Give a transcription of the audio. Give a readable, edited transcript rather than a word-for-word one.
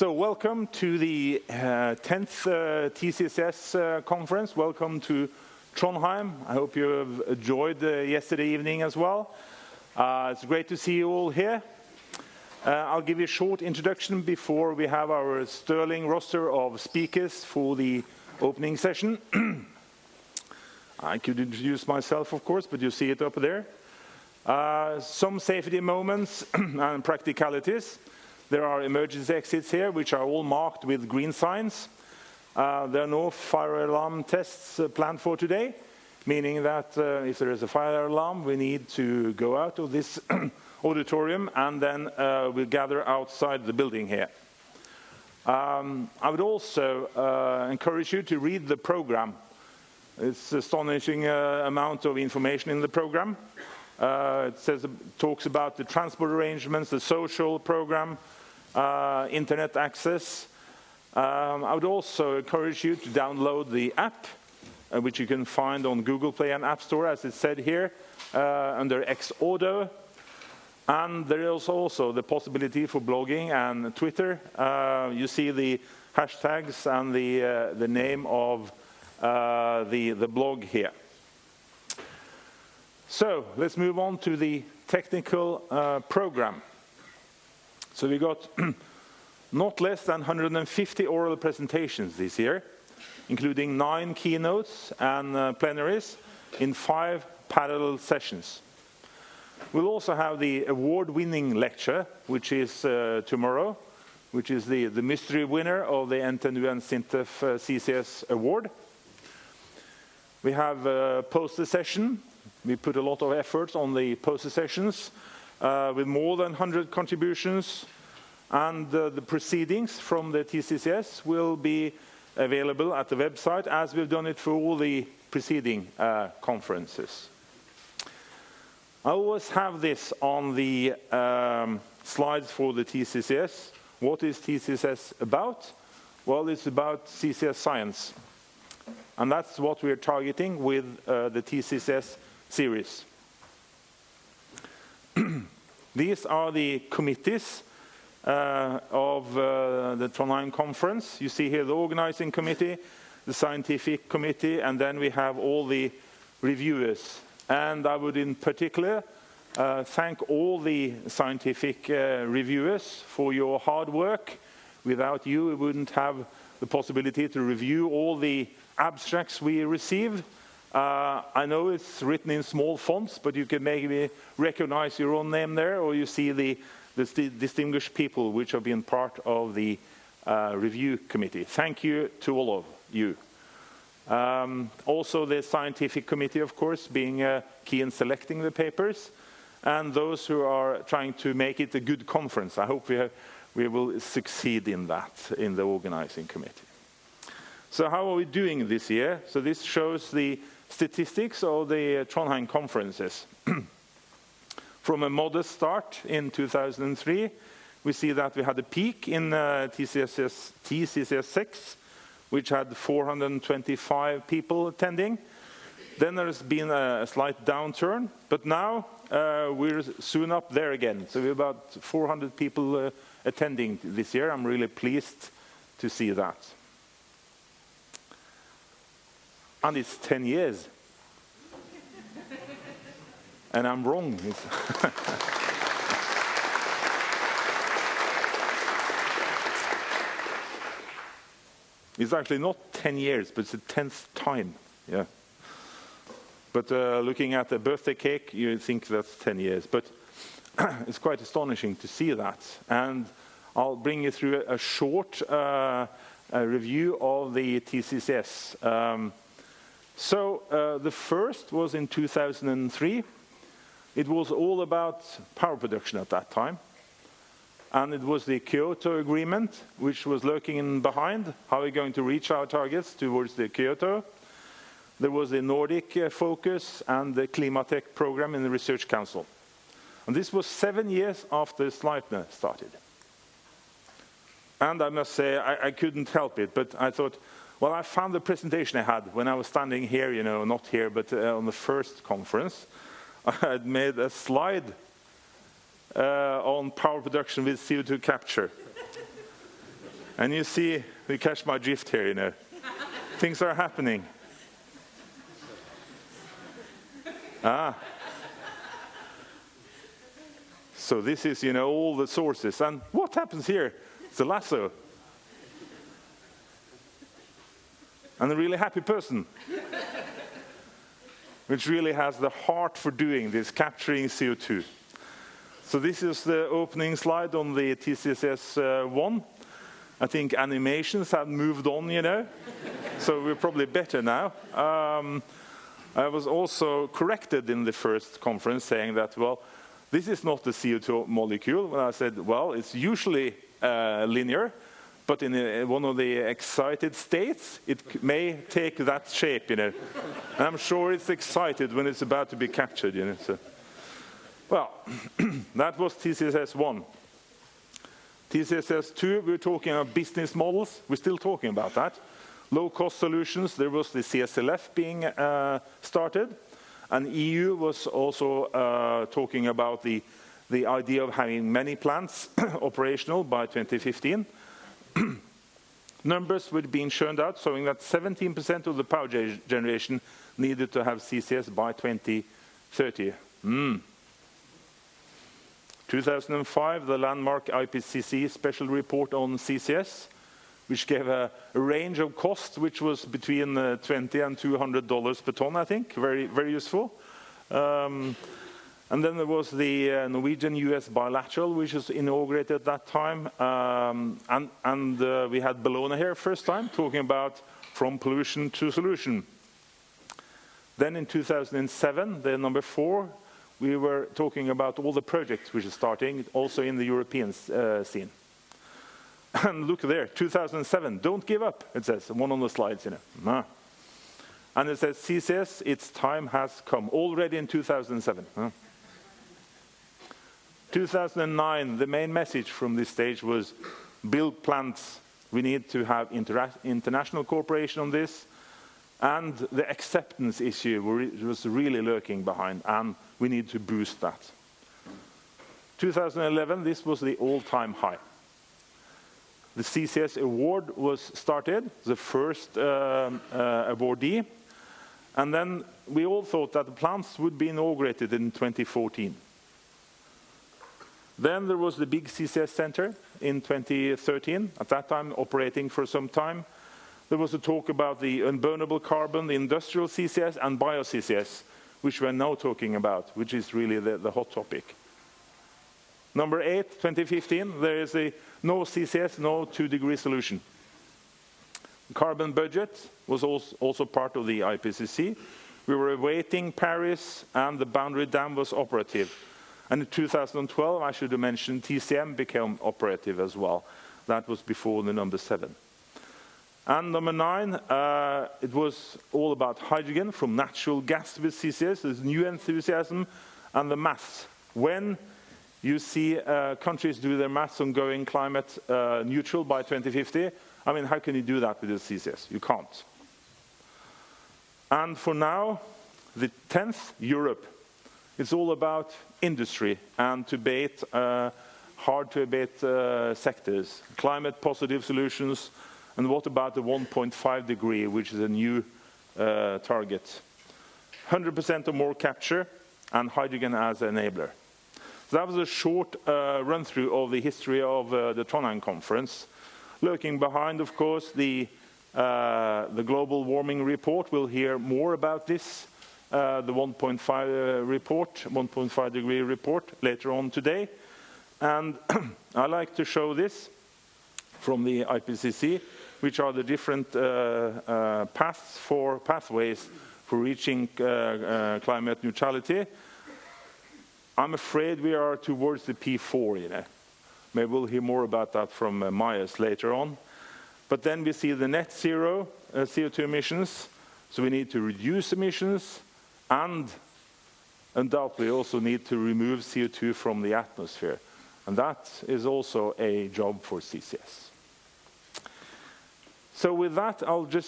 So welcome to the 10th TCCS conference. Welcome to Trondheim. I hope you have enjoyed yesterday evening as well. It's great to see you all here. I'll give you a short introduction before we have our sterling roster of speakers for the opening session. I could introduce myself, of course, but you see it up there. Some safety moments and practicalities. There are emergency exits here, which are all marked with green signs. There are no fire alarm tests planned for today, meaning that if there is a fire alarm, we need to go out of this auditorium and then we'll gather outside the building here. I would also encourage you to read the program. It's an astonishing amount of information in the program. It talks about the transport arrangements, the social program, internet access. I would also encourage you to download the app, which you can find on Google Play and App Store, as it said here, under X-Audio. And there is also the possibility for blogging and Twitter. You see the hashtags and the name of the blog here. So let's move on to the technical program. So we got not less than 150 oral presentations this year, including 9 keynotes and plenaries in 5 parallel sessions. We'll also have the award-winning lecture, which is tomorrow, which is the mystery winner of the NTNU and SINTEF CCS award. We have a poster session. We put a lot of effort on the poster sessions with more than 100 contributions, and the proceedings from the TCCS will be available at the website, as we've done it for all the preceding conferences. I always have this on the slides for the TCCS. What is TCCS about? Well, it's about CCS science. And that's what we're targeting with the TCCS series. These are the committees of the Trondheim conference. You see here the organizing committee, the scientific committee, and then we have all the reviewers. And I would in particular thank all the scientific reviewers for your hard work. Without you, we wouldn't have the possibility to review all the abstracts we receive. I know it's written in small fonts, but you can maybe recognize your own name there, or you see the distinguished people which have been part of the review committee. Thank you to all of you. Also the scientific committee, of course, being key in selecting the papers, and those who are trying to make it a good conference. I hope we will succeed in that, in the organizing committee. So how are we doing this year? So this shows the statistics of the Trondheim conferences. From a modest start in 2003, we see that we had a peak in TCCS 6, which had 425 people attending. Then there's been a slight downturn, but now we're soon up there again. So we're about 400 people attending this year. I'm really pleased to see that. And it's 10 years. And I'm wrong. It's actually not 10 years, but it's the 10th time. Yeah. But looking at the birthday cake, you think that's 10 years. But it's quite astonishing to see that. And I'll bring you through a short review of the TCCS. So the first was in 2003. It was all about power production at that time. And it was the Kyoto Agreement, which was lurking in behind. How are we going to reach our targets towards the Kyoto? There was the Nordic focus and the Klimatek program in the Research Council. And this was 7 years after Sleipner started. And I must say, I couldn't help it, but I thought, well, I found the presentation I had when I was standing here, you know, not here, but on the first conference. I had made a slide on power production with CO2 capture. And you see, you catch my drift here, you know. Things are happening. So this is, you know, all the sources. And what happens here? It's a lasso. And a really happy person, which really has the heart for doing this, capturing CO2. So this is the opening slide on the TCCS 1. I think animations have moved on, you know, so we're probably better now. I was also corrected in the first conference saying that, well, this is not the CO2 molecule. When I said, well, it's usually linear, but in one of the excited states, it may take that shape, you know. And I'm sure it's excited when it's about to be captured, you know. So, well, that was TCCS 1. TCCS 2, we're talking about business models. We're still talking about that. Low-cost solutions, there was the CSLF being started. And EU was also talking about the idea of having many plants operational by 2015. Numbers were being shown out, showing that 17% of the power generation needed to have CCS by 2030. 2005, the landmark IPCC special report on CCS, which gave a range of cost, which was between $20 and $200 per ton, I think. Very, very useful. And then there was the Norwegian-US bilateral, which was inaugurated at that time. And we had Bellona here first time, talking about from pollution to solution. Then in 2007, the number 4, we were talking about all the projects which are starting, also in the European scene. And look there, 2007, don't give up, it says, one on the slides, you know. And it says, CCS, its time has come, already in 2007. 2009, the main message from this stage was, build plants. We need to have international cooperation on this. And the acceptance issue was really lurking behind, and we need to boost that. 2011, this was the all-time high. The CCS award was started, the first awardee, and then we all thought that the plants would be inaugurated in 2014. Then there was the big CCS center in 2013, at that time operating for some time. There was a talk about the unburnable carbon, the industrial CCS, and bio-CCS, which we're now talking about, which is really the hot topic. Number 8, 2015, there is a no CCS, no 2-degree solution. The carbon budget was also part of the IPCC. We were awaiting Paris, and the boundary dam was operative. And in 2012, I should have mentioned, TCM became operative as well. That was before the number 7. And number 9, it was all about hydrogen from natural gas with CCS. There's new enthusiasm and the maths. When you see countries do their maths on going climate neutral by 2050, I mean, how can you do that with the CCS? You can't. And for now, the 10th, Europe. It's all about industry and to abate, hard to abate sectors, climate positive solutions, and what about the 1.5 degree, which is a new target. 100% or more capture and hydrogen as an enabler. So that was a short run-through of the history of the Trondheim conference. Lurking behind, of course, the global warming report. We'll hear more about this. The 1.5 report, 1.5 degree report later on today. And I like to show this from the IPCC, which are the different pathways for reaching climate neutrality. I'm afraid we are towards the P4, you know. Maybe we'll hear more about that from Myers later on. But then we see the net zero CO2 emissions. So we need to reduce emissions, and undoubtedly also need to remove CO2 from the atmosphere. And that is also a job for CCS. So with that, I'll just